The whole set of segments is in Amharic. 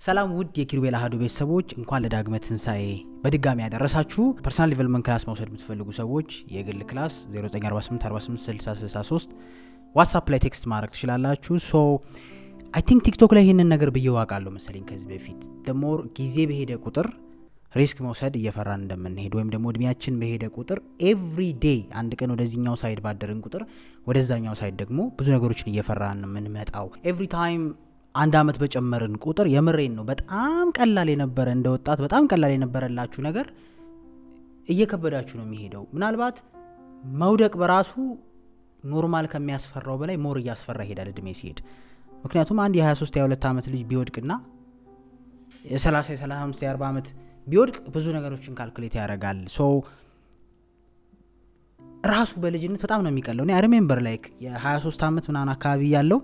ሰላም ውድ የኪሩቤል አሃዱ ቤተሰቦች እንኳን ለዳግመ ትንሳኤ በድጋሚ ያደረሳችሁ። ፐርሰናል ዲቨሎፕመንት ክላስ መውሰድ የምትፈልጉ ሰዎች የግል ክላስ 0948486063 ዋትስአፕ ላይ ቴክስት ማድረግ ትችላላችሁ። ሶ አይ ቲንክ ቲክቶክ ላይ ይሄንን ነገር ብየዋቃለሁ መሰለኝ ከዚህ በፊት ደሞር ጊዜ በሄደ ቁጥር ሪስክ መውሰድ እየፈራን እንደምንሄድ ወይም ደግሞ እድሜያችን በሄደ ቁጥር ኤቭሪ ዴይ አንድ ቀን ወደዚህኛው ሳይድ ባደረን ቁጥር ወደዛኛው ሳይድ ደግሞ ብዙ ነገሮችን እየፈራን የምንመጣው ኤቭሪ ታይም አንድ አመት በጨመርን ቁጥር የምሬን ነው በጣም ቀላል የነበረ እንደ ወጣት በጣም ቀላል የነበረላችሁ ነገር እየከበዳችሁ ነው የሚሄደው። ምናልባት መውደቅ በራሱ ኖርማል ከሚያስፈራው በላይ ሞር እያስፈራ ይሄዳል እድሜ ሲሄድ። ምክንያቱም አንድ የ23 የ22 አመት ልጅ ቢወድቅና የ30 የ35 የ40 አመት ቢወድቅ ብዙ ነገሮችን ካልኩሌት ያደርጋል። ሶ ራሱ በልጅነት በጣም ነው የሚቀለው። እኔ ሪሜምበር ላይክ የ23 አመት ምናምን አካባቢ ያለው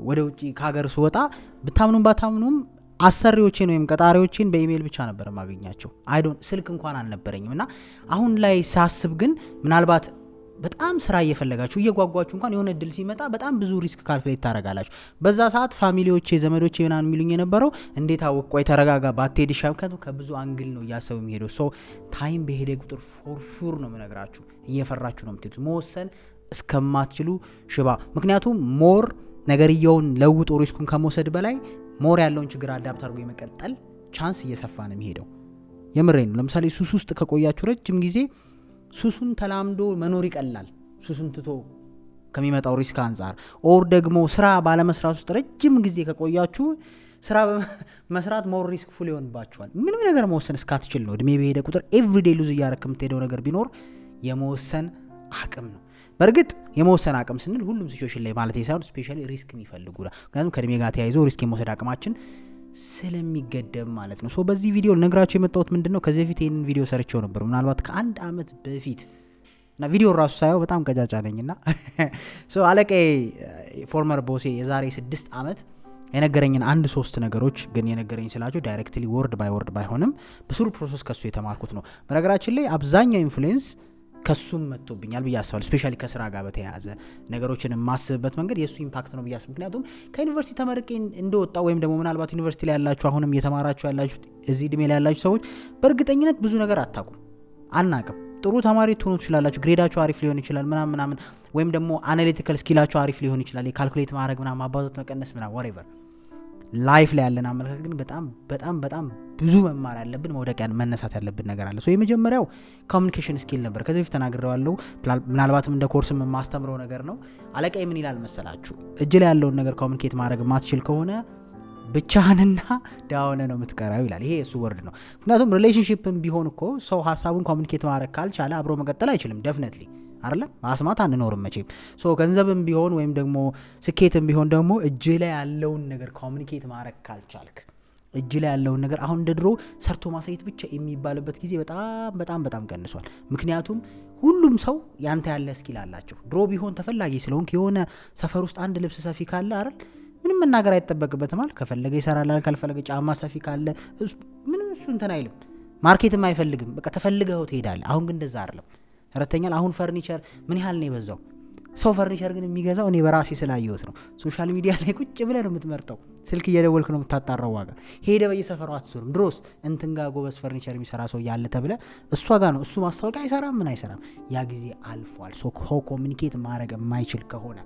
ወደ ውጪ ከሀገር ስወጣ ብታምኑም ባታምኑም አሰሪዎቼን ወይም ቀጣሪዎቼን በኢሜል ብቻ ነበር ማግኛቸው። ስልክ እንኳን አልነበረኝም። እና አሁን ላይ ሳስብ ግን ምናልባት በጣም ስራ እየፈለጋችሁ እየጓጓችሁ እንኳን የሆነ እድል ሲመጣ በጣም ብዙ ሪስክ ካልኩሌት ታደርጋላችሁ። በዛ ሰዓት ፋሚሊዎቼ ዘመዶቼ ምናምን የሚሉኝ የነበረው እንዴት አወቅ ቆይ ተረጋጋ ባትሄድ ይሻል ከብዙ አንግል ነው እያሰቡ የሚሄደው። ሶ ታይም በሄደ ቁጥር ፎር ሹር ነው የምነግራችሁ እየፈራችሁ ነው የምትሄዱት መወሰን እስከማትችሉ ሽባ። ምክንያቱም ሞር ነገርየውን ለውጦ ሪስኩን ከመውሰድ በላይ ሞር ያለውን ችግር አዳፕት አድርጎ የመቀጠል ቻንስ እየሰፋ ነው የሚሄደው። የምሬን ነው። ለምሳሌ ሱስ ውስጥ ከቆያችሁ ረጅም ጊዜ ሱሱን ተላምዶ መኖር ይቀላል ሱሱን ትቶ ከሚመጣው ሪስክ አንጻር። ኦር ደግሞ ስራ ባለመስራት ውስጥ ረጅም ጊዜ ከቆያችሁ ስራ መስራት ሞር ሪስክ ፉል ይሆንባችኋል። ምንም ነገር መወሰን እስካትችል ነው እድሜ በሄደ ቁጥር ኤቭሪዴይ ሉዝ እያደረክ የምትሄደው ነገር ቢኖር የመወሰን አቅም ነው። በእርግጥ የመወሰን አቅም ስንል ሁሉም ሲቹዌሽን ላይ ማለት ሳይሆን ስፔሻሊ ሪስክ የሚፈልጉ ምክንያቱም ከእድሜ ጋር ተያይዞ ሪስክ የመውሰድ አቅማችን ስለሚገደብ ማለት ነው። ሶ በዚህ ቪዲዮ ልነግራችሁ የመጣሁት ምንድነው ከዚህ በፊት ይሄንን ቪዲዮ ሰርቼው ነበር ምናልባት ከአንድ አመት በፊት እና ቪዲዮ ራሱ ሳየው በጣም ቀጫጫ ነኝና ሶ አለቃዬ ፎርመር ቦሴ የዛሬ 6 አመት የነገረኝን አንድ 3 ነገሮች ግን የነገረኝ ስላችሁ ዳይሬክትሊ ወርድ ባይ ወርድ ባይሆንም በስሩ ፕሮሰስ ከሱ የተማርኩት ነው። በነገራችን ላይ አብዛኛው ኢንፍሉዌንስ ከሱም መጥቶብኛል ብዬ አስባለሁ። ስፔሻሊ ከስራ ጋር በተያያዘ ነገሮችን የማስብበት መንገድ የሱ ኢምፓክት ነው ብዬ አስባለሁ። ምክንያቱም ከዩኒቨርሲቲ ተመርቄ እንደወጣው ወይም ደግሞ ምናልባት ዩኒቨርሲቲ ላይ ያላችሁ አሁንም እየተማራችሁ ያላችሁ እዚህ እድሜ ላይ ያላችሁ ሰዎች በእርግጠኝነት ብዙ ነገር አታውቁም፣ አናውቅም። ጥሩ ተማሪ ትሆኑ ትችላላችሁ፣ ግሬዳችሁ አሪፍ ሊሆን ይችላል ምናምን ወይም ደግሞ አናሊቲካል ስኪላችሁ አሪፍ ሊሆን ይችላል፣ የካልኩሌት ማድረግ ምናምን ማባዛት መቀነስ ምናምን ወሬቨር። ላይፍ ላይ ያለን አመለካከት ግን በጣም ብዙ መማር ያለብን መውደቂያን መነሳት ያለብን ነገር አለ። ሶ የመጀመሪያው ኮሚኒኬሽን ስኪል ነበር። ከዚህ በፊት ተናግሬዋለሁ። ምናልባትም እንደ ኮርስም የማስተምረው ነገር ነው። አለቃዬ ምን ይላል መሰላችሁ? እጅ ላይ ያለውን ነገር ኮሚኒኬት ማድረግ ማትችል ከሆነ ብቻህንና ዳውነ ነው የምትቀረው ይላል። ይሄ እሱ ወርድ ነው። ምክንያቱም ሪሌሽንሺፕም ቢሆን እኮ ሰው ሀሳቡን ኮሚኒኬት ማድረግ ካልቻለ አብሮ መቀጠል አይችልም። ደፍነትሊ አይደለም ማስማት አንኖርም መቼም። ሶ ገንዘብም ቢሆን ወይም ደግሞ ስኬትም ቢሆን ደግሞ እጅ ላይ ያለውን ነገር ኮሚኒኬት ማድረግ ካልቻልክ እጅ ላይ ያለውን ነገር አሁን እንደ ድሮ ሰርቶ ማሳየት ብቻ የሚባልበት ጊዜ በጣም ቀንሷል። ምክንያቱም ሁሉም ሰው ያንተ ያለ ስኪል አላቸው። ድሮ ቢሆን ተፈላጊ ስለሆንክ የሆነ ሰፈር ውስጥ አንድ ልብስ ሰፊ ካለ አይደል ምንም መናገር አይተበቅበትም አይደል? ከፈለገ ይሰራል፣ ካልፈለገ ጫማ ሰፊ ካለ ምንም እሱ እንትን አይልም፣ ማርኬትም አይፈልግም። በቃ ተፈልገው ትሄዳለህ። አሁን ግን እንደዛ አይደለም። ተረተኛል። አሁን ፈርኒቸር ምን ያህል ነው የበዛው? ሰው ፈርኒቸር ግን የሚገዛው እኔ በራሴ ስላየሁት ነው። ሶሻል ሚዲያ ላይ ቁጭ ብለህ ነው የምትመርጠው፣ ስልክ እየደወልክ ነው የምታጣራው ዋጋ። ሄደ በየሰፈሩ አትዞርም። ድሮስ እንትን ጋር ጎበዝ ፈርኒቸር የሚሰራ ሰው ያለ ተብለ እሷ ጋር ነው። እሱ ማስታወቂያ አይሰራም ምን አይሰራም። ያ ጊዜ አልፏል። ሶ ኮሚኒኬት ማድረግ የማይችል ከሆነ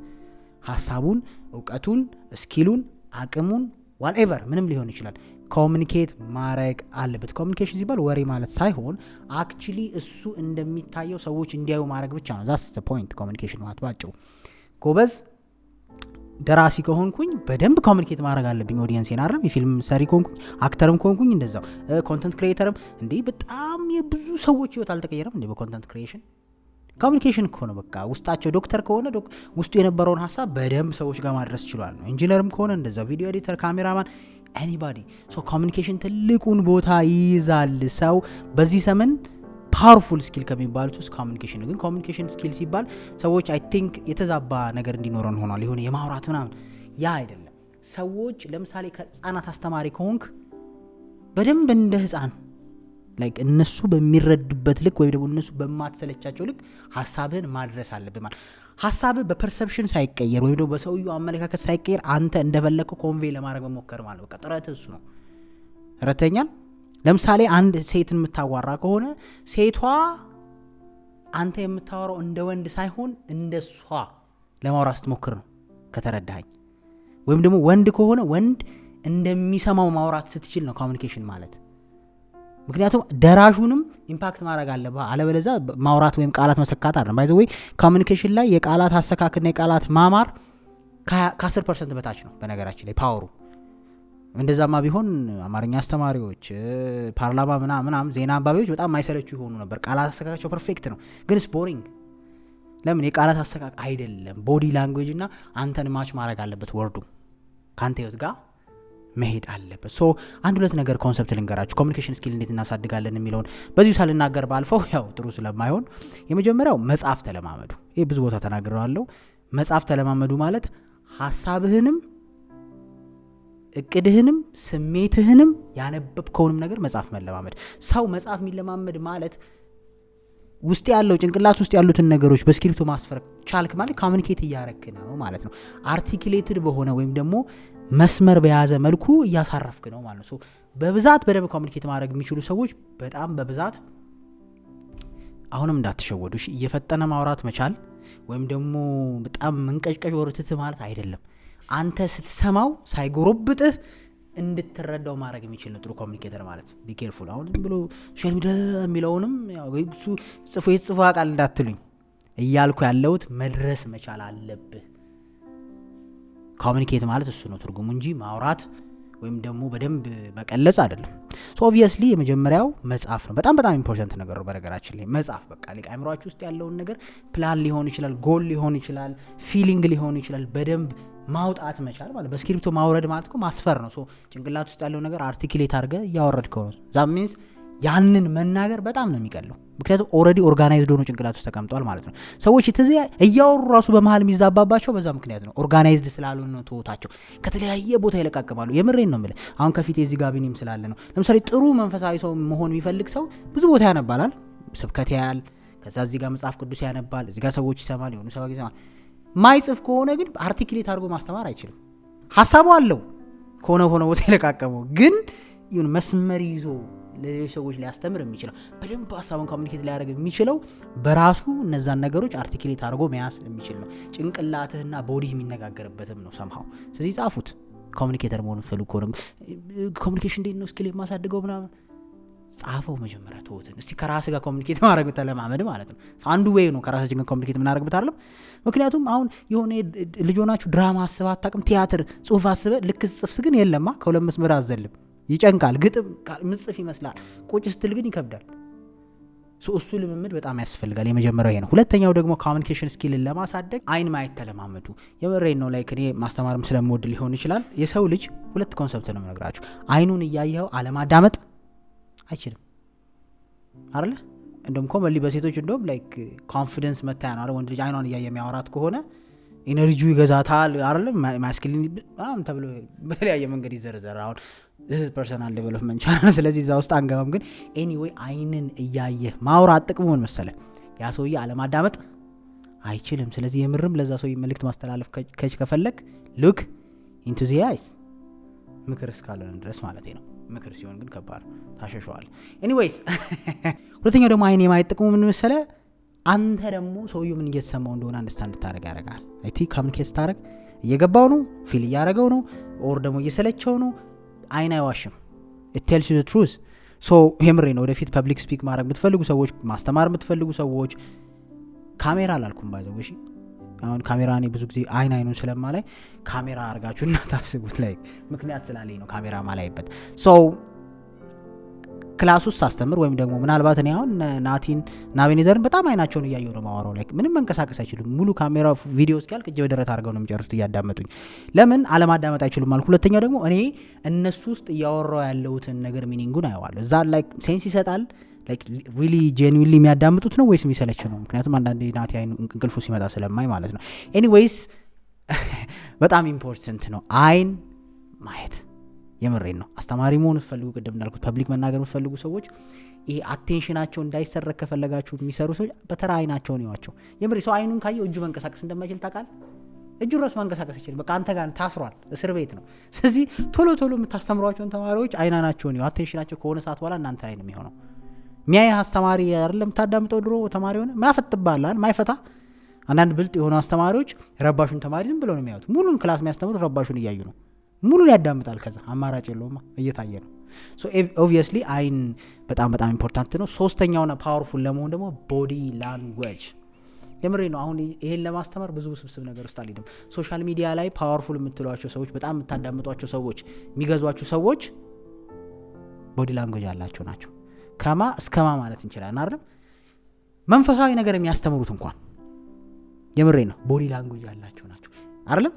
ሀሳቡን፣ እውቀቱን፣ ስኪሉን፣ አቅሙን ዋትኤቨር ምንም ሊሆን ይችላል ኮሚኒኬት ማድረግ አለበት። ኮሚኒኬሽን ሲባል ወሬ ማለት ሳይሆን አክቹሊ እሱ እንደሚታየው ሰዎች እንዲያዩ ማድረግ ብቻ ነው። ዛትስ ዘ ፖይንት ኮሚኒኬሽን ማለት ባጭሩ። ጎበዝ ደራሲ ከሆንኩኝ በደንብ ኮሚኒኬት ማድረግ አለብኝ ኦዲየንሴን አይደለም። የፊልም ሰሪ ከሆንኩኝ አክተርም ከሆንኩኝ እንደዛው። ኮንተንት ክሪኤተርም እንዴ በጣም የብዙ ሰዎች ህይወት አልተቀየረም እንዴ በኮንተንት ክሪኤሽን? ኮሚኒኬሽን እኮ ነው በቃ። ውስጣቸው ዶክተር ከሆነ ውስጡ የነበረውን ሀሳብ በደንብ ሰዎች ጋር ማድረስ ይችላል ነው። ኢንጂነርም ከሆነ እንደዛው፣ ቪዲዮ ኤዲተር፣ ካሜራማን ኤኒባዲ። ሶ ኮሚኒኬሽን ትልቁን ቦታ ይይዛል። ሰው በዚህ ዘመን ፓወርፉል ስኪል ከሚባሉት ውስጥ ኮሚኒኬሽን። ግን ኮሚኒኬሽን ስኪል ሲባል ሰዎች አይ ቲንክ የተዛባ ነገር እንዲኖረን ሆኗል። የሆነ የማውራት ምናምን ያ አይደለም። ሰዎች ለምሳሌ ከህፃናት አስተማሪ ከሆንክ በደንብ እንደ ህፃን ላይክ እነሱ በሚረዱበት ልክ ወይ ደግሞ እነሱ በማትሰለቻቸው ልክ ሐሳብህን ማድረስ አለብህ ማለት ሀሳብ በፐርሰፕሽን ሳይቀየር ወይም ደግሞ በሰውየው አመለካከት ሳይቀየር አንተ እንደፈለከው ኮንቬይ ለማድረግ መሞከር ማለት በቃ ጥረት እሱ ነው። ረተኛል። ለምሳሌ አንድ ሴትን የምታዋራ ከሆነ ሴቷ አንተ የምታወራው እንደ ወንድ ሳይሆን እንደሷ ለማውራት ስትሞክር ነው ከተረዳኸኝ። ወይም ደግሞ ወንድ ከሆነ ወንድ እንደሚሰማው ማውራት ስትችል ነው ኮሚኒኬሽን ማለት። ምክንያቱም ደራሹንም ኢምፓክት ማድረግ አለበት፣ አለበለዚያ ማውራት ወይም ቃላት መሰካት አይደለም። ባይ ዘ ወይ ኮሚኒኬሽን ላይ የቃላት አሰካክና የቃላት ማማር ከ10% በታች ነው በነገራችን ላይ ፓወሩ። እንደዛማ ቢሆን አማርኛ አስተማሪዎች፣ ፓርላማ ምናምን ዜና አንባቢዎች በጣም ማይሰለቹ ይሆኑ ነበር። ቃላት አሰካካቸው ፐርፌክት ነው፣ ግን ስፖሪንግ ለምን? የቃላት አሰካክ አይደለም፣ ቦዲ ላንጉዌጅ እና አንተን ማች ማድረግ አለበት፣ ወርዱ ካንተ ህይወት ጋር መሄድ አለበት። ሶ አንድ ሁለት ነገር ኮንሰፕት ልንገራችሁ ኮሚኒኬሽን ስኪል እንዴት እናሳድጋለን የሚለውን በዚሁ ሳልናገር ባልፈው ያው ጥሩ ስለማይሆን፣ የመጀመሪያው መጻፍ ተለማመዱ። ይሄ ብዙ ቦታ ተናግሬዋለሁ። መጻፍ ተለማመዱ ማለት ሐሳብህንም እቅድህንም ስሜትህንም ያነበብከውንም ነገር መጻፍ መለማመድ። ሰው መጻፍ የሚለማመድ ማለት ውስጥ ያለው ጭንቅላት ውስጥ ያሉትን ነገሮች በስክሪፕቱ ማስፈር ቻልክ ማለት ኮሚኒኬት እያረክ ነው ማለት ነው። አርቲኩሌትድ በሆነ ወይም ደግሞ መስመር በያዘ መልኩ እያሳረፍክ ነው ማለት ነው። በብዛት በደንብ ኮሚኒኬት ማድረግ የሚችሉ ሰዎች በጣም በብዛት አሁንም እንዳትሸወዱ እየፈጠነ ማውራት መቻል ወይም ደግሞ በጣም መንቀጭቀጭ ወርትት ማለት አይደለም። አንተ ስትሰማው ሳይጎረብጥህ እንድትረዳው ማድረግ የሚችል ነው ጥሩ ኮሚኒኬተር ማለት። ቢ ኬርፉል። አሁን ብሎ ሶሻል ሚዲያ የሚለውንም እሱ ጽፎ ቃል እንዳትሉኝ እያልኩ ያለሁት መድረስ መቻል አለብህ። ኮሚኒኬት ማለት እሱ ነው ትርጉሙ እንጂ ማውራት ወይም ደግሞ በደንብ መቀለጽ አይደለም። ሶ ኦብቪየስሊ የመጀመሪያው መጻፍ ነው። በጣም ኢምፖርታንት ነገር ነው በነገራችን ላይ መጻፍ። በቃ አእምሮአችሁ ውስጥ ያለውን ነገር ፕላን ሊሆን ይችላል፣ ጎል ሊሆን ይችላል፣ ፊሊንግ ሊሆን ይችላል በደንብ ማውጣት መቻል ማለት። በስክሪፕቱ ማውረድ ማለት እኮ ማስፈር ነው። ሶ ጭንቅላት ውስጥ ያለው ነገር አርቲኩሌት አድርገህ እያወረድከው ነው። ዛት ሚንስ ያንን መናገር በጣም ነው የሚቀለው። ምክንያቱም ኦልሬዲ ኦርጋናይዝድ ሆኖ ጭንቅላት ውስጥ ተቀምጧል ማለት ነው። ሰዎች እያወሩ ራሱ በመሀል የሚዛባባቸው በዛ ምክንያት ነው። ኦርጋናይዝድ ስላልሆነ ነው ተወታቸው ከተለያየ ቦታ ይለቃቅማሉ። የምሬን ነው የምልህ። አሁን ከፊቴ እዚህ ጋር ቢኒም ስላለ ነው። ለምሳሌ ጥሩ መንፈሳዊ ሰው መሆን የሚፈልግ ሰው ብዙ ቦታ ያነባላል፣ ስብከት ያያል፣ ከዛ እዚህ ጋር መጽሐፍ ቅዱስ ያነባል፣ እዚህ ጋር ሰዎች ይሰማል፣ የሆኑ ሰዎች ይሰማል። ማይጽፍ ከሆነ ግን አርቲኩሌት አድርጎ ማስተማር አይችልም። ሀሳቡ አለው ከሆነ ቦታ ይለቃቀመው፣ ግን ይሁን መስመር ይዞ ለሌሎች ሰዎች ሊያስተምር የሚችለው በደንብ ሀሳቡን ኮሚኒኬት ሊያደርግ የሚችለው በራሱ እነዛን ነገሮች አርቲኩሌት አድርጎ መያዝ የሚችል ነው። ጭንቅላትህና ቦዲህ የሚነጋገርበትም ነው ሰምሃው። ስለዚህ ጻፉት። ኮሚኒኬተር መሆን ፈልጉ ከሆነ ኮሚኒኬሽን እንዴት ነው ስኪል የማሳድገው ምናምን ጻፈው። መጀመሪያ ተውትን እስቲ ከራስህ ጋር ኮሚኒኬት ማድረግ ተለማመድ ማለት ነው። አንዱ ዌይ ነው ከራሳችን ጋር ኮሚኒኬት የምናደርግበት አይደለም። ምክንያቱም አሁን የሆነ ልጆናችሁ ድራማ አስበህ አታውቅም፣ ቲያትር ጽሁፍ አስበህ ልክ ጽፍስ ግን የለማ ከሁለት መስመር አዘልም ይጨንቃል። ግጥም ምጽፍ ይመስላል፣ ቁጭ ስትል ግን ይከብዳል። እሱ ልምምድ በጣም ያስፈልጋል። የመጀመሪያው ይሄ ነው። ሁለተኛው ደግሞ ኮሚኒኬሽን ስኪልን ለማሳደግ አይን ማየት ተለማመዱ። የመሬን ነው ላይ እኔ ማስተማርም ስለምወድ ሊሆን ይችላል። የሰው ልጅ ሁለት ኮንሰፕት ነው የምነግራችሁ። አይኑን እያየኸው አለማዳመጥ አይችልም አይደለ? እንደውም ኮመንሊ በሴቶች እንደውም ላይክ ኮንፊደንስ መታያ ነው። ወንድ ልጅ አይኗን እያየ የሚያወራት ከሆነ ኢነርጂው ይገዛታል አይደለ? ማስኪሊን አሁን ተብሎ በተለያየ መንገድ ይዘረዘራል። አሁን this is personal development channel ስለዚህ እዛ ውስጥ አንገባም። ግን anyway አይንን እያየህ ማውራት ጥቅሙ ምን መሰለህ? ያ ሰውዬ አለማዳመጥ አይችልም። ስለዚህ የምርም ለዛ ሰውዬ መልእክት ማስተላለፍ ከፈለክ look into the eyes ምክር እስካለን ድረስ ማለት ነው። ምክር ሲሆን ግን ከባድ ታሸሸዋል። ኤኒዌይስ ሁለተኛው ደግሞ አይን የማየት ጥቅሙ ምን መሰለህ? አንተ ደግሞ ሰውዬው ምን እየተሰማው እንደሆነ አንደርስታንድ ታደርግ ያደርጋል። አይቲ ኮሚኒኬት ታደርግ እየገባው ነው፣ ፊል እያደረገው ነው፣ ኦር ደግሞ እየሰለቸው ነው። አይን አይዋሽም። it tells you the truth. so ሄምሬ ነው። ወደፊት ፐብሊክ ስፒክ ማድረግ የምትፈልጉ ሰዎች፣ ማስተማር የምትፈልጉ ሰዎች ካሜራ አላልኩም ባይዘው። እሺ አሁን ካሜራ እኔ ብዙ ጊዜ አይኑን ስለማላይ ካሜራ አርጋችሁና ታስቡት ላይ ምክንያት ስላለኝ ነው ካሜራ ማላይበት። so ክላስ ውስጥ አስተምር ወይም ደግሞ ምናልባት እኔ አሁን ናቲን ናቤኔዘርን በጣም አይናቸውን እያየው ነው ማወራው። ላይ ምንም መንቀሳቀስ አይችሉም። ሙሉ ካሜራ ቪዲዮ እስኪያልቅ እጅ በደረት አድርገው ነው የሚጨርሱት እያዳመጡኝ። ለምን አለማዳመጥ አይችሉም ማለት። ሁለተኛው ደግሞ እኔ እነሱ ውስጥ እያወራው ያለውትን ነገር ሚኒንጉን አየዋለሁ። እዛ ላይ ሴንስ ይሰጣል። ላይክ ሪሊ ጄኒዩንሊ የሚያዳምጡት ነው ወይስ የሚሰለች ነው? ምክንያቱም አንዳንዴ ናቲ አይኑ እንቅልፉ ሲመጣ ስለማይ ማለት ነው። ኤኒዌይስ በጣም ኢምፖርታንት ነው አይን ማየት። የምሬን ነው። አስተማሪ መሆን ፈልጉ ቅድም እንዳልኩት ፐብሊክ መናገር ፈልጉ ሰዎች ይሄ አቴንሽናቸው እንዳይሰረቅ ከፈለጋችሁ የሚሰሩ ሰዎች በተራ አይናቸውን ይዋቸው። የምሬ ሰው አይኑን ካየው እጁ መንቀሳቀስ እንደማይችል ታውቃል። እጁ ራሱ መንቀሳቀስ ይችላል። በቃ አንተ ጋር ታስሯል፣ እስር ቤት ነው። ስለዚህ ቶሎ የምታስተምሯቸውን ተማሪዎች አይናናቸውን ይዋቸው። አቴንሽናቸው ከሆነ ሰዓት በኋላ እናንተ ላይ ነው የሚሆነው። ሚያይ አስተማሪ አይደለም ታዳምጠው ድሮ ተማሪ ሆነ ማፈጥባላል ማይፈታ አንዳንድ ብልጥ የሆኑ አስተማሪዎች ረባሹን ተማሪ ዝም ብለው ነው የሚያዩት። ሙሉን ክላስ የሚያስተምሩት ረባሹን እያዩ ነው። ሙሉን ያዳምጣል። ከዛ አማራጭ የለውማ እየታየ ነው። ሶ ኦብቪየስሊ አይን በጣም ኢምፖርታንት ነው። ሶስተኛውና ፓወርፉል ለመሆን ደግሞ ቦዲ ላንጉዌጅ የምሬ ነው። አሁን ይሄን ለማስተማር ብዙ ስብስብ ነገር ውስጥ አልሄድም። ሶሻል ሚዲያ ላይ ፓወርፉል የምትሏቸው ሰዎች፣ በጣም የምታዳምጧቸው ሰዎች፣ የሚገዟችሁ ሰዎች ቦዲ ላንጉዌጅ ያላቸው ናቸው። ከማ እስከማ ማለት እንችላለን አይደል? መንፈሳዊ ነገር የሚያስተምሩት እንኳን የምሬ ነው ቦዲ ላንጉዌጅ ያላቸው ናቸው አይደለም?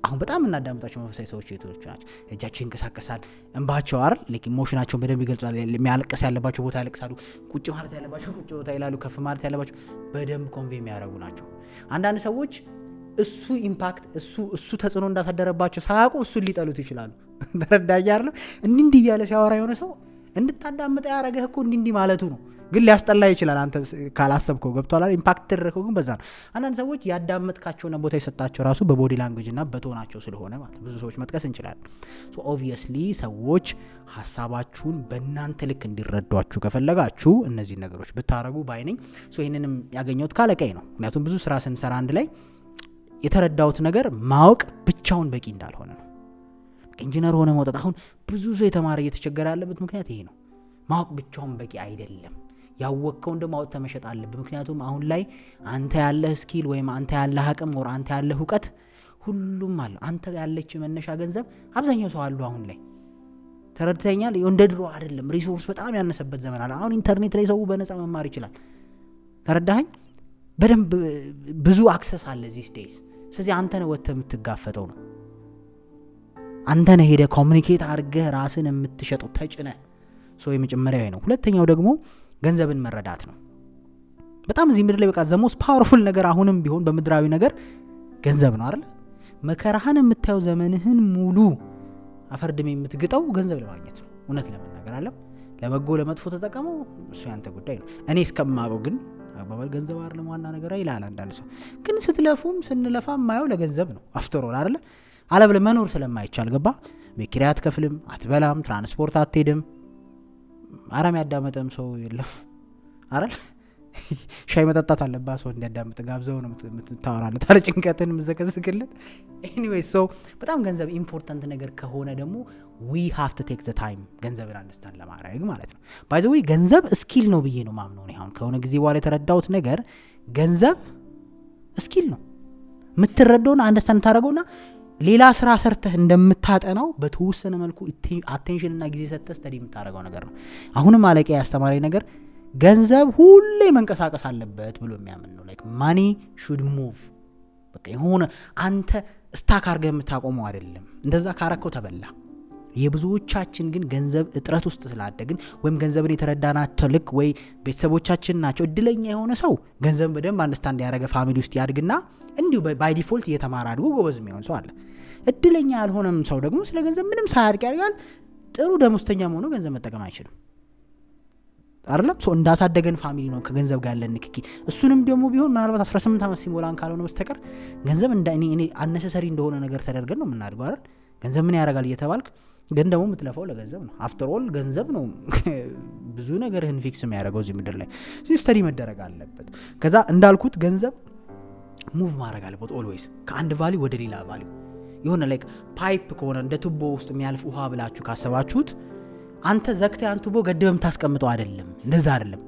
አሁን በጣም እናዳምጣቸው መንፈሳዊ ሰዎች የቶች ናቸው። እጃቸው ይንቀሳቀሳል፣ እንባቸው አይደል ላይክ ኢሞሽናቸውን በደንብ ይገልጻሉ። የሚያለቅስ ያለባቸው ቦታ ያለቅሳሉ፣ ቁጭ ማለት ያለባቸው ቁጭ ቦታ ይላሉ፣ ከፍ ማለት ያለባቸው በደንብ ኮንቬ የሚያደርጉ ናቸው። አንዳንድ ሰዎች እሱ ኢምፓክት እሱ ተጽዕኖ እንዳሳደረባቸው ሳያውቁ እሱን ሊጠሉት ይችላሉ። ተረዳኝ አይደል? እንዲህ እያለ ሲያወራ የሆነ ሰው እንድታዳምጥ ያደረገህ እኮ እንዲህ ማለቱ ነው፣ ግን ሊያስጠላ ይችላል አንተ ካላሰብከው። ገብቷል? ኢምፓክት ተደረከው ግን በዛ ነው። አንዳንድ ሰዎች ያዳመጥካቸውና ቦታ የሰጣቸው ራሱ በቦዲ ላንጉዌጅ እና በቶናቸው ስለሆነ ማለት ብዙ ሰዎች መጥቀስ እንችላለን። ሶ ኦብቪየስሊ ሰዎች ሀሳባችሁን በእናንተ ልክ እንዲረዷችሁ ከፈለጋችሁ እነዚህ ነገሮች ብታረጉ ባይነኝ። ሶ ይህንንም ያገኘሁት ካለቀይ ነው። ምክንያቱም ብዙ ስራ ስንሰራ አንድ ላይ የተረዳሁት ነገር ማወቅ ብቻውን በቂ እንዳልሆነ ነው። ኢንጂነር ሆነ መውጣት አሁን ብዙ ሰው የተማረ እየተቸገረ ያለበት ምክንያት ይሄ ነው። ማወቅ ብቻውን በቂ አይደለም። ያወቅከውን ደግሞ አውጥተህ መሸጥ አለብህ። ምክንያቱም አሁን ላይ አንተ ያለህ ስኪል ወይም አንተ ያለህ አቅም ወር አንተ ያለህ እውቀት ሁሉም አለ። አንተ ያለች መነሻ ገንዘብ አብዛኛው ሰው አሉ አሁን ላይ። ተረድተኛል? እንደ ድሮ አይደለም። ሪሶርስ በጣም ያነሰበት ዘመን አለ። አሁን ኢንተርኔት ላይ ሰው በነፃ መማር ይችላል። ተረዳኸኝ? በደንብ ብዙ አክሰስ አለ ዚስ ዴይስ። ስለዚህ አንተ ነህ ወጥተህ የምትጋፈጠው ነው። አንተ ነህ ሄደህ ኮሚኒኬት አድርገህ ራስን የምትሸጠው ተጭነህ። ሶ የመጀመሪያው ነው። ሁለተኛው ደግሞ ገንዘብን መረዳት ነው። በጣም እዚህ ምድር ላይ በቃ ዘሞስ ፓወርፉል ነገር አሁንም ቢሆን በምድራዊ ነገር ገንዘብ ነው አይደል? መከራህን የምታየው ዘመንህን ሙሉ አፈርድም የምትግጠው ገንዘብ ለማግኘት ነው። እውነት ለመናገር አለም ለበጎ ለመጥፎ ተጠቀመው፣ እሱ ያንተ ጉዳይ ነው። እኔ እስከማውቀው ግን አባባል ገንዘብ አይደለም ዋና ነገር ይላል አንዳንድ ሰው። ግን ስትለፉም ስንለፋም ማየው ለገንዘብ ነው አፍተሮል አይደል? አለብለ መኖር ስለማይቻል ገባ። በኪራይ አትከፍልም፣ አትበላም፣ ትራንስፖርት አትሄድም። አራም ያዳመጠም ሰው የለም አይደል? ሻይ መጠጣት አለባት ሰው እንዲያዳምጥ ጋብዘው ነው የምታወራለት አለ ጭንቀትን ምዘከዝክለት። ኤኒዌይ ሶ በጣም ገንዘብ ኢምፖርታንት ነገር ከሆነ ደግሞ we have to take the time ገንዘብን አንደርስታንድ ለማድረግ ማለት ነው። ባይ ዘ ዌይ ገንዘብ ስኪል ነው ብዬ ነው ማምነው ነው። አሁን ከሆነ ጊዜ በኋላ የተረዳሁት ነገር ገንዘብ ስኪል ነው። የምትረዳውና አንደርስታንድ ታደርገውና ሌላ ስራ ሰርተህ እንደምታጠናው በተወሰነ መልኩ አቴንሽን እና ጊዜ ሰጥተህ ስተዲ የምታደርገው ነገር ነው። አሁንም ማለቂያ ያስተማረኝ ነገር ገንዘብ ሁሌ መንቀሳቀስ አለበት ብሎ የሚያምን ነው። ላይክ ማኒ ሹድ ሙቭ። በቃ የሆነ አንተ ስታክ አድርገህ የምታቆመው አይደለም። እንደዛ ካረከው ተበላ። የብዙዎቻችን ግን ገንዘብ እጥረት ውስጥ ስላደግን ወይም ገንዘብን የተረዳናቸው ልክ ወይ ቤተሰቦቻችን ናቸው። እድለኛ የሆነ ሰው ገንዘብ በደንብ አንደርስታንድ ያደረገ ፋሚሊ ውስጥ ያድግና እንዲሁ ባይ ዲፎልት እየተማረ አድጎ ጎበዝ የሚሆን ሰው አለ። እድለኛ ያልሆነም ሰው ደግሞ ስለ ገንዘብ ምንም ሳያድግ ያድጋል። ጥሩ ደሞዝተኛ ሆኖ ገንዘብ መጠቀም አይችልም አይደለም? ሶ እንዳሳደገን ፋሚሊ ነው ከገንዘብ ጋር ያለን ንክኪ። እሱንም ደግሞ ቢሆን ምናልባት 18 ዓመት ሲሞላን ካልሆነ በስተቀር ገንዘብ እኔ አነሰሰሪ እንደሆነ ነገር ተደርገን ነው የምናድገው አይደል? ገንዘብ ምን ያደርጋል እየተባልክ ግን ደግሞ የምትለፋው ለገንዘብ ነው። አፍተር ኦል ገንዘብ ነው ብዙ ነገርህን ፊክስ የሚያደርገው እዚህ ምድር ላይ። ስተዲ መደረግ አለበት። ከዛ እንዳልኩት ገንዘብ ሙቭ ማድረግ አለበት ኦልዌይስ ከአንድ ቫሊ ወደ ሌላ ቫሊ። የሆነ ላይክ ፓይፕ ከሆነ እንደ ቱቦ ውስጥ የሚያልፍ ውሃ ብላችሁ ካሰባችሁት አንተ ዘግተህ ያን ቱቦ ገድበም ታስቀምጠው አይደለም። እንደዛ አይደለም።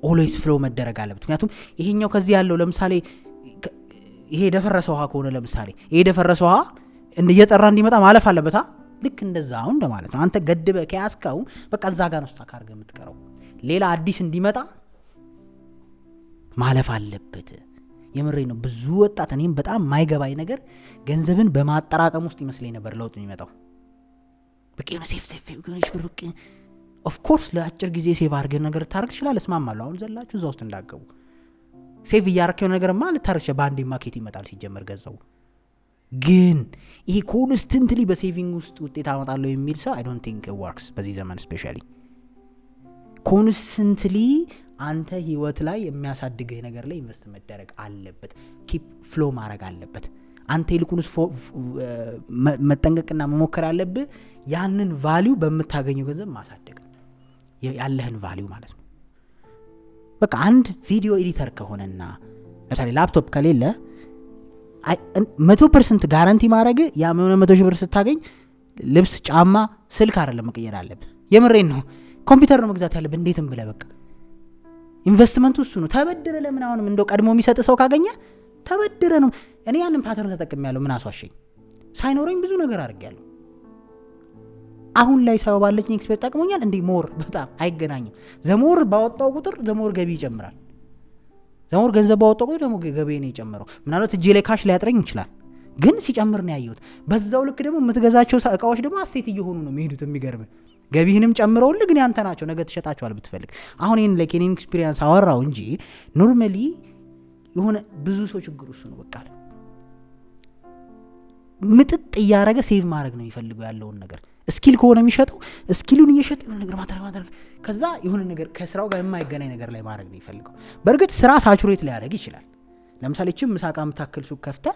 ኦልዌይስ ፍሎ መደረግ አለበት። ምክንያቱም ይሄኛው ከዚህ ያለው ለምሳሌ ይሄ የደፈረሰ ውሃ ከሆነ ለምሳሌ ይሄ የደፈረሰ ውሃ እየጠራ እንዲመጣ ማለፍ አለበት። ልክ እንደዛው እንደማለት ነው። አንተ ገድበህ ከያዝከው በቃ እዛ ጋር ነው ስታክ አድርገህ የምትቀረው። ሌላ አዲስ እንዲመጣ ማለፍ አለበት። የምሬ ነው። ብዙ ወጣት እኔም በጣም ማይገባኝ ነገር ገንዘብን በማጠራቀም ውስጥ ይመስለኝ ነበር ለውጥ የሚመጣው። በቃ ሴፍ ይሆንሽ ብሩክ ኦፍ ኮርስ ለአጭር ጊዜ ሴቭ አድርገህ ነገር ታርክ ይችላል። እስማማለሁ። አሁን ዘላችሁ እዛ ውስጥ እንዳገቡ ሴቭ እያረከው ነገርማ ልታርክሽ በአንዴ ማርኬት ይመጣል ሲጀመር ገንዘቡ ግን ይሄ ኮንስተንትሊ በሴቪንግ ውስጥ ውጤት አመጣለሁ የሚል ሰው አይ ዶንት ቲንክ ኢት ወርክስ። በዚህ ዘመን ስፔሻሊ ኮንስተንትሊ አንተ ህይወት ላይ የሚያሳድግህ ነገር ላይ ኢንቨስት መደረግ አለበት። ኪፕ ፍሎ ማድረግ አለበት። አንተ ይልቁንስ መጠንቀቅና መሞከር ያለብህ ያንን ቫልዩ በምታገኘው ገንዘብ ማሳደግ ነው፣ ያለህን ቫልዩ ማለት ነው። በቃ አንድ ቪዲዮ ኤዲተር ከሆነና ለምሳሌ ላፕቶፕ ከሌለ 100% ጋራንቲ ማድረግ ያ 100 ሺህ ብር ስታገኝ ልብስ፣ ጫማ፣ ስልክ አይደለም መቀየር አለብህ። የምሬን ነው። ኮምፒውተር ነው መግዛት ያለብህ እንዴትም ብለህ በቃ ኢንቨስትመንቱ እሱ ነው። ተበድረ ለምን አሁንም እንደው ቀድሞ የሚሰጥ ሰው ካገኘ ተበድረ ነው። እኔ ያንን ፓተርን ተጠቅሜያለሁ። ምን አስዋሸኝ? ሳይኖረኝ ብዙ ነገር አድርጌያለሁ። አሁን ላይ ሳይው ባለኝ ኤክስፔሪየንስ ጠቅሞኛል። እንዴ ሞር በጣም አይገናኝም። ዘሞር ባወጣው ቁጥር ዘሞር ገቢ ይጨምራል። ዘሞር ገንዘብ ባወጣው ቁጥር ደግሞ ገቢ ነው ይጨምራል። ምናልባት እጄ ላይ ካሽ ሊያጥረኝ ይችላል፣ ግን ሲጨምር ነው ያየሁት። በዛው ልክ ደግሞ የምትገዛቸው እቃዎች ደግሞ አሴት እየሆኑ ነው የሚሄዱት። የሚገርም ገቢህንም ጨምረውልህ ግን ያንተ ናቸው፣ ነገ ትሸጣቸዋል ብትፈልግ። አሁን ይሄን ላይክ የኔን ኤክስፒሪየንስ አወራው እንጂ ኖርማሊ የሆነ ብዙ ሰው ችግሩ እሱ ነው። በቃ ምጥጥ እያረገ ሴቭ ማድረግ ነው የሚፈልገው ያለውን ነገር። ስኪል ከሆነ የሚሸጠው ስኪሉን እየሸጠ የሆነ ነገር ማድረግ ከዛ የሆነ ነገር ከስራው ጋር የማይገናኝ ነገር ላይ ማድረግ ነው የሚፈልገው። በእርግጥ ስራ ሳቹሬት ሊያደርግ ይችላል። ለምሳሌ እቺ ምሳቃ የምታክል ሱቅ ከፍተ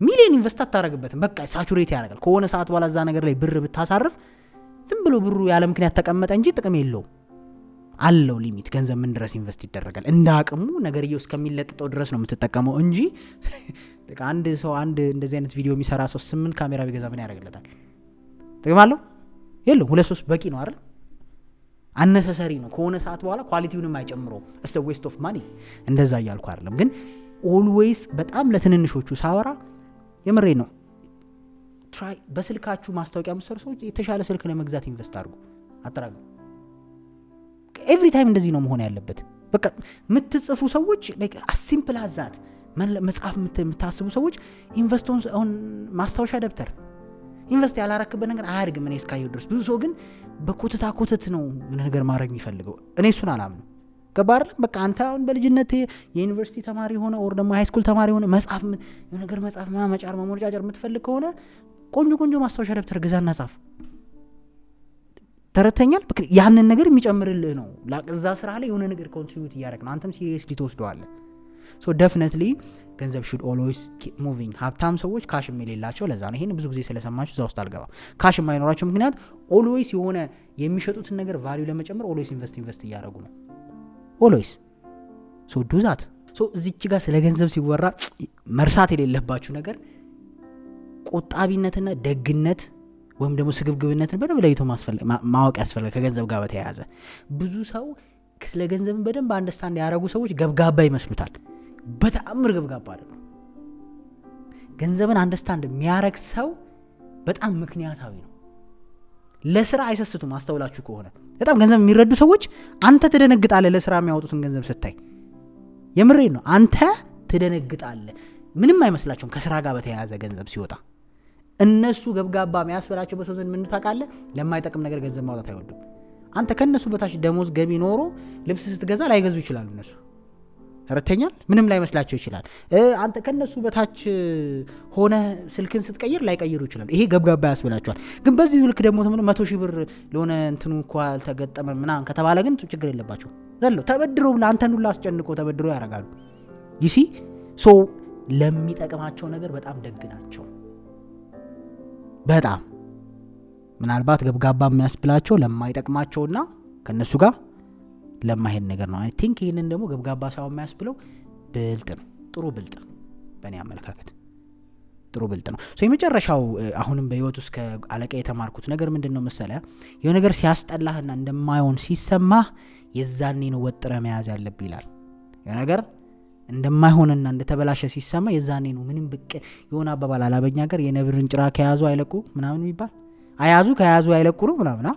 ሚሊዮን ኢንቨስት አታረግበትም። በቃ ሳቹሬት ያደርጋል። ከሆነ ሰዓት በኋላ እዛ ነገር ላይ ብር ብታሳርፍ ዝም ብሎ ብሩ ያለ ምክንያት ተቀመጠ እንጂ ጥቅም የለውም። አለው ሊሚት። ገንዘብ ምን ድረስ ኢንቨስት ይደረጋል? እንደ አቅሙ ነገርየው እስከሚለጥጠው ድረስ ነው የምትጠቀመው እንጂ አንድ ሰው አንድ እንደዚህ አይነት ቪዲዮ የሚሰራ ሰው 8 ካሜራ ቢገዛ ምን ያደርግለታል? ጥቅም አለው? የለውም። 2-3 በቂ ነው አይደል? አነሰሰሪ ነው። ከሆነ ሰዓት በኋላ ኳሊቲውንም አይጨምረው። እስ ዌስት ኦፍ ማኒ። እንደዛ እያልኩ አይደለም፣ ግን ኦልዌይስ በጣም ለትንንሾቹ ሳወራ የምሬ ነው። ትራይ በስልካችሁ ማስታወቂያ መስሩ ሰዎች የተሻለ ስልክ ለመግዛት ኢንቨስት አድርጉ፣ አጥራጉ። ኤቭሪ ታይም እንደዚህ ነው መሆን ያለበት። በቃ የምትጽፉ ሰዎች ላይክ ሲምፕል አዛት መጽሐፍ የምታስቡ ሰዎች ኢንቨስቶንስ ኦን ማስታወሻ ደብተር ኢንቨስት ያላረክበት ነገር አያድግም። እኔ እስካየው ድረስ ብዙ ሰው ግን በኮተታ ኮተት ነው ነገር ማድረግ የሚፈልገው። እኔ እሱን አላምነው። ገባር በቃ አንተ አሁን በልጅነት የዩኒቨርሲቲ ተማሪ ሆነ ኦር ደግሞ ሃይ ስኩል ተማሪ ሆነ መጽሐፍ ነገር መጽሐፍ ማመጫር ማሞጫጨር የምትፈልግ ከሆነ ቆንጆ ማስታወሻ ደብተር ግዛና ጻፍ። ተረተኛል። በቃ ያንን ነገር የሚጨምርልህ ነው። ለዛ ስራ ላይ የሆነ ነገር ኮንትሪቢዩት ያደርግ ነው። አንተም ሲሪየስሊ ተወስደዋለህ። ሶ ዴፊኒትሊ ገንዘብ should always keep moving። ሀብታም ሰዎች ካሽ የሌላቸው ለዛ ነው። ይሄን ብዙ ጊዜ ስለሰማችሁ እዛ ውስጥ አልገባም። ካሽ የማይኖራቸው ምክንያት always የሆነ የሚሸጡትን ነገር ቫልዩ ለመጨመር always ኢንቨስት እያደረጉ ነው። always so do that። so እዚች ጋር ስለ ገንዘብ ሲወራ መርሳት የሌለባችሁ ነገር ቆጣቢነትና ደግነት ወይም ደግሞ ስግብግብነትን በደንብ ለይቶ ማወቅ ያስፈልጋል። ከገንዘብ ጋር በተያያዘ ብዙ ሰው ስለ ገንዘብን በደንብ አንደርስታንድ ያደረጉ ሰዎች ገብጋባ ይመስሉታል። በጣም ገብጋባ አይደለም። ገንዘብን አንደርስታንድ የሚያረግ ሰው በጣም ምክንያታዊ ነው። ለስራ አይሰስቱም። አስተውላችሁ ከሆነ በጣም ገንዘብ የሚረዱ ሰዎች አንተ ትደነግጣለህ። ለስራ የሚያወጡትን ገንዘብ ስታይ የምሬን ነው። አንተ ትደነግጣለህ። ምንም አይመስላቸውም ከስራ ጋር በተያያዘ ገንዘብ ሲወጣ። እነሱ ገብጋባ የሚያስፈላቸው በሰው ዘንድ ምን ታውቃለህ? ለማይጠቅም ነገር ገንዘብ ማውጣት አይወዱም። አንተ ከነሱ በታች ደሞዝ ገቢ ኖሮ ልብስ ስትገዛ ላይገዙ ይችላሉ። እነሱ ተረተኛል። ምንም ላይ መስላቸው ይችላል። አንተ ከነሱ በታች ሆነ ስልክን ስትቀይር ላይቀይሩ ይችላል። ይሄ ገብጋባ ያስብላቸዋል። ግን በዚህ ልክ ደግሞ 100 ሺህ ብር ለሆነ እንትኑ እንኳን አልተገጠመ ምናምን ከተባለ ግን ችግር የለባቸው። ዘለው ተበድረው ለአንተን ሁሉ አስጨንቆ ተበድረው ያደርጋሉ። ይሲ ሶ ለሚጠቅማቸው ነገር በጣም ደግ ናቸው። በጣም ምናልባት ገብጋባ የሚያስብላቸው ለማይጠቅማቸውና ከነሱ ጋር ለማይሄድ ነገር ነው። አይ ቲንክ ይሄንን ደግሞ ገብጋባ ሳው የሚያስብለው ብልጥ ነው። ጥሩ ብልጥ፣ በእኔ አመለካከት ጥሩ ብልጥ ነው። ሶ የመጨረሻው አሁንም በህይወት ውስጥ ከአለቃ የተማርኩት ነገር ምንድነው መሰለ? የሆነ ነገር ሲያስጠላህና እንደማይሆን ሲሰማህ የዛኔ ነው ወጥረ መያዝ ያለብህ ይላል። የሆነ ነገር እንደማይሆንና እንደተበላሸ ሲሰማ የዛኔ ነው ምንም ብቅ የሆነ አባባል አላበኛ ነገር የነብርን ጭራ ከያዙ አይለቁ ምናምን ይባል አያዙ ከያዙ አይለቁ ነው ምናምን።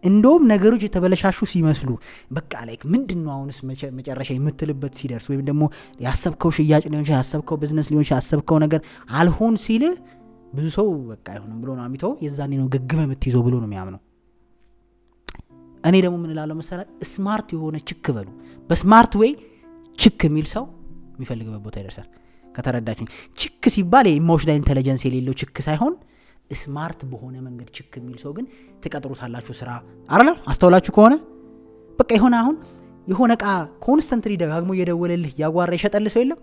እንደውም ነገሮች የተበለሻሹ ሲመስሉ በቃ ላይክ ምንድነው አሁንስ መጨረሻ የምትልበት ሲደርስ ወይም ደግሞ ያሰብከው ሽያጭ ሊሆን ይችላል፣ ያሰብከው ቢዝነስ ሊሆን ይችላል፣ ያሰብከው ነገር አልሆን ሲል ብዙ ሰው በቃ አይሆንም ብሎ ነው አሚተው የዛኔ ነው ገግመ የምትይዘው ብሎ ነው የሚያምነው። እኔ ደግሞ ምን እላለሁ መሰለህ? ስማርት የሆነ ችክ በሉ። በስማርት ዌይ ችክ የሚል ሰው የሚፈልግበት ቦታ ይደርሳል። ከተረዳችሁኝ። ችክ ሲባል የኢሞሽናል ኢንተለጀንስ የሌለው ችክ ሳይሆን ስማርት በሆነ መንገድ ችክ የሚል ሰው ግን ትቀጥሩታላችሁ ስራ አይደለም። አስተውላችሁ ከሆነ በቃ የሆነ እቃ ኮንስተንትሊ ደጋግሞ እየደወለልህ ያጓራ ይሸጠልህ ሰው የለም።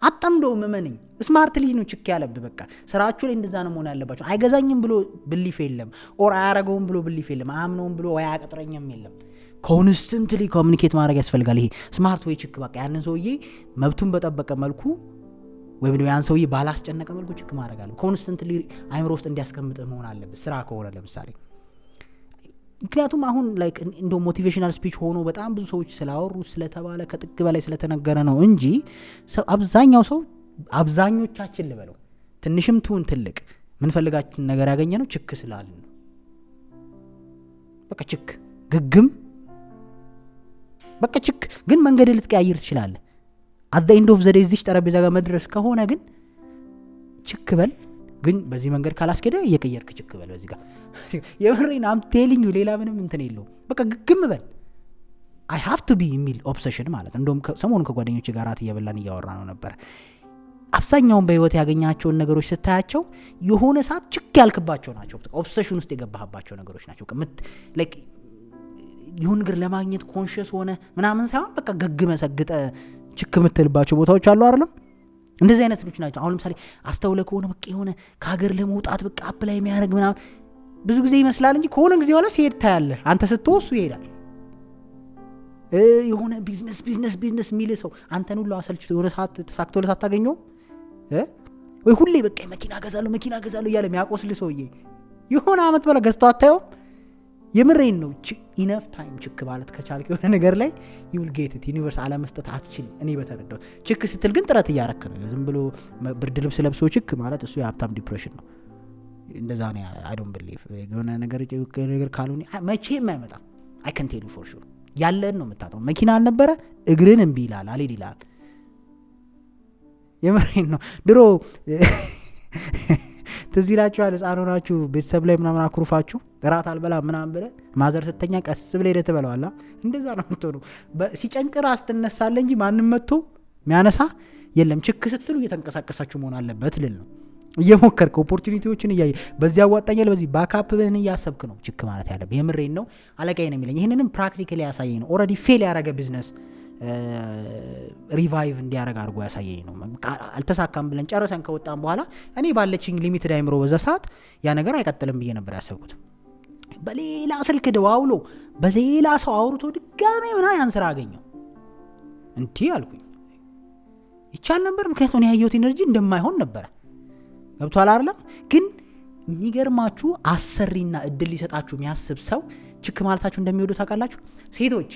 አጣምደው መመነኝ ስማርት ልጅ ነው ችክ ያለብህ። በቃ ስራችሁ ላይ እንደዛ ነው መሆን ያለባችሁ። አይገዛኝም ብሎ ብሊፍ የለም፣ ኦር አያረገውም ብሎ ብሊፍ የለም፣ አያምነውም ብሎ ወይ አያቀጥረኝም የለም። ኮንስተንትሊ ኮሚኒኬት ማድረግ ያስፈልጋል። ይሄ ስማርት ወይ ችክ በቃ ያንን ሰውዬ መብቱን በጠበቀ መልኩ ወይም ደግሞ ያን ሰውዬ ባላስጨነቀ መልኩ ችክ ማድረግ አለ። ኮንስተንትሊ አይምሮ ውስጥ እንዲያስቀምጥ መሆን አለበት ስራ ከሆነ ለምሳሌ። ምክንያቱም አሁን ላይክ እንደ ሞቲቬሽናል ስፒች ሆኖ በጣም ብዙ ሰዎች ስላወሩ ስለተባለ ከጥግ በላይ ስለተነገረ ነው እንጂ አብዛኞቻችን ልበለው ትንሽም ትሁን ትልቅ ምን ፈልጋችን ነገር ያገኘ ነው ችክ ስላልን ነው። በቃ ችክ ግግም በቃ ችክ ግን መንገድ ልትቀያይር ትችላለህ። at the end of the day እዚህ ጠረጴዛ ጋር መድረስ ከሆነ ግን ችክ በል። ግን በዚህ መንገድ ካላስከደ እየቀየርክ ችክ በል። በዚህ ጋር የምሬን am telling you ሌላ ምንም እንትን የለውም። በቃ ግግም በል I have to be የሚል ኦብሰሽን ማለት እንደውም ሰሞኑን ከጓደኞቼ ጋር አት እየበላን እያወራ ነው ነበር። አብዛኛውን በህይወት ያገኛቸውን ነገሮች ስታያቸው የሆነ ሰዓት ችክ ያልክባቸው ናቸው። ኦብሰሽን ውስጥ የገባህባቸው ነገሮች ናቸው። ላይክ የሆነ ነገር ለማግኘት ኮንሺየስ ሆነ ምናምን ሳይሆን በቃ ገግመ ሰግጠ ችክ የምትልባቸው ቦታዎች አሉ አይደለም። እንደዚህ አይነት ልጆች ናቸው። አሁን ለምሳሌ አስተውለ ከሆነ በቃ የሆነ ከሀገር ለመውጣት በቃ አፕላይ የሚያደርግ ምናምን ብዙ ጊዜ ይመስላል እንጂ ከሆነ ጊዜ በኋላ ሲሄድ ታያለህ። አንተ ስትወሱ ይሄዳል። የሆነ ቢዝነስ የሚል ሰው አንተን ሁሉ አሰልችቶ የሆነ ሰዓት ተሳክቶለት አታገኘው ወይ ሁሌ በቃ መኪና ገዛለሁ እያለ የሚያቆስል ሰውዬ የሆነ አመት በኋላ ገዝቶ አታየውም። የምሬን ነው። ኢነፍ ታይም ችክ ማለት ከቻልክ የሆነ ነገር ላይ you'll get it። ዩኒቨርስ አለመስጠት አትችልም። እኔ በተረዳው ችክ ስትል ግን ጥረት እያረክ ነው። ዝም ብሎ ብርድ ልብስ ለብሶ ችክ ማለት እሱ የሀብታም ዲፕሬሽን ነው። እንደዛ ነው። I don't believe የሆነ ነገር ካልሆነ መቼም አይመጣም። I can tell you for sure ያለን ነው የምታጣው። መኪና አልነበረ እግርን እምቢ ይላል አልሄድ ይላል። የምሬን ነው። ድሮ ትዝ ይላችኋል ህፃን ሆናችሁ ቤተሰብ ላይ ምናምን አኩርፋችሁ እራት አልበላም ምናምን ብለህ ማዘር ስተኛ ቀስ ብለህ ሄደህ ትበላዋለህ። እንደዛ ነው የምትሆነው። ሲጨንቅ ራስ ትነሳለህ እንጂ ማንም መጥቶ የሚያነሳ የለም። ችክ ስትሉ እየተንቀሳቀሳችሁ መሆን አለበት ልል ነው። እየሞከርክ ኦፖርቹኒቲዎችን እያየ በዚህ ያዋጣኛል በዚህ ባካፕ ብህን እያሰብክ ነው ችክ ማለት ያለብህ። የምሬን ነው። አለቃዬ ነው የሚለኝ። ይህንንም ፕራክቲካሊ ያሳየኝ ነው። ኦልሬዲ ፌል ያደረገ ቢዝነስ ሪቫይቭ እንዲያደርግ አድርጎ ያሳየኝ ነው። አልተሳካም ብለን ጨርሰን ከወጣን በኋላ እኔ ባለችኝ ሊሚትድ አይምሮ በዛ ሰዓት ያ ነገር አይቀጥልም ብዬ ነበር ያሰብኩት። በሌላ ስልክ ደዋውሎ በሌላ ሰው አውርቶ ድጋሜ ያን ስራ አገኘው። እንዲህ አልኩኝ ይቻል ነበር። ምክንያቱም ያየሁት ኢነርጂ እንደማይሆን ነበር። ገብቷል አይደለም? ግን የሚገርማችሁ አሰሪና እድል ሊሰጣችሁ የሚያስብ ሰው ችክ ማለታችሁ እንደሚወዱ ታውቃላችሁ። ሴቶች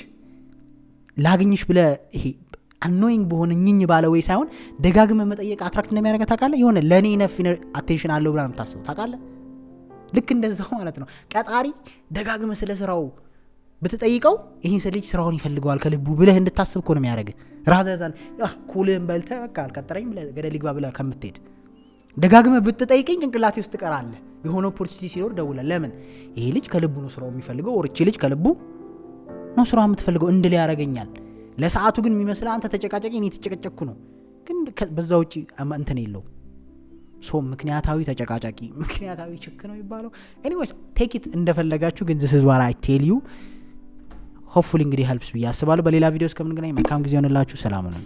ላግኝሽ ብለ ይሄ አኖይንግ በሆነ እኝኝ ባለ ወይ ሳይሆን ደጋግመ መጠየቅ አትራክት እንደሚያደርገው ታውቃለህ። የሆነ ለኔ ነፍ አቴንሽን አለው ብላ ነው ታስበው ታውቃለህ። ልክ እንደዛው ማለት ነው። ቀጣሪ ደጋግመ ስለ ስራው ብትጠይቀው ይሄን ልጅ ስራውን ይፈልገዋል ከልቡ ብለህ እንድታስብ እኮ ነው የሚያደርገው። ራዛዛን ኩልህን በልተህ በቃ አልቀጠረኝ ብለህ ገደል ይግባ ብለህ ከምትሄድ ደጋግመ ብትጠይቀኝ ጭንቅላቴ ውስጥ ቀራለህ። የሆነ ኦፖርቹኒቲ ሲኖር ደውለህ ለምን ይሄ ልጅ ከልቡ ነው ስራው የሚፈልገው ወርቺ ልጅ ከልቡ ነው ስራው የምትፈልገው እንድል ያደርገኛል። ለሰዓቱ ግን የሚመስል አንተ ተጨቃጨቂ እኔ ተጨቀጨኩ ነው። ግን በዛው ውጪ እንትን የለው። ሶ ምክንያታዊ ተጨቃጨቂ ምክንያታዊ ችክ ነው የሚባለው። ኤኒዌይስ ቴክ ኢት እንደፈለጋችሁ። ግን this is what I tell you hopefully እንግዲህ helps ብዬ አስባለሁ። በሌላ ቪዲዮ እስከምንገናኝ መልካም ጊዜ ሆነላችሁ። ሰላም ሁኑ።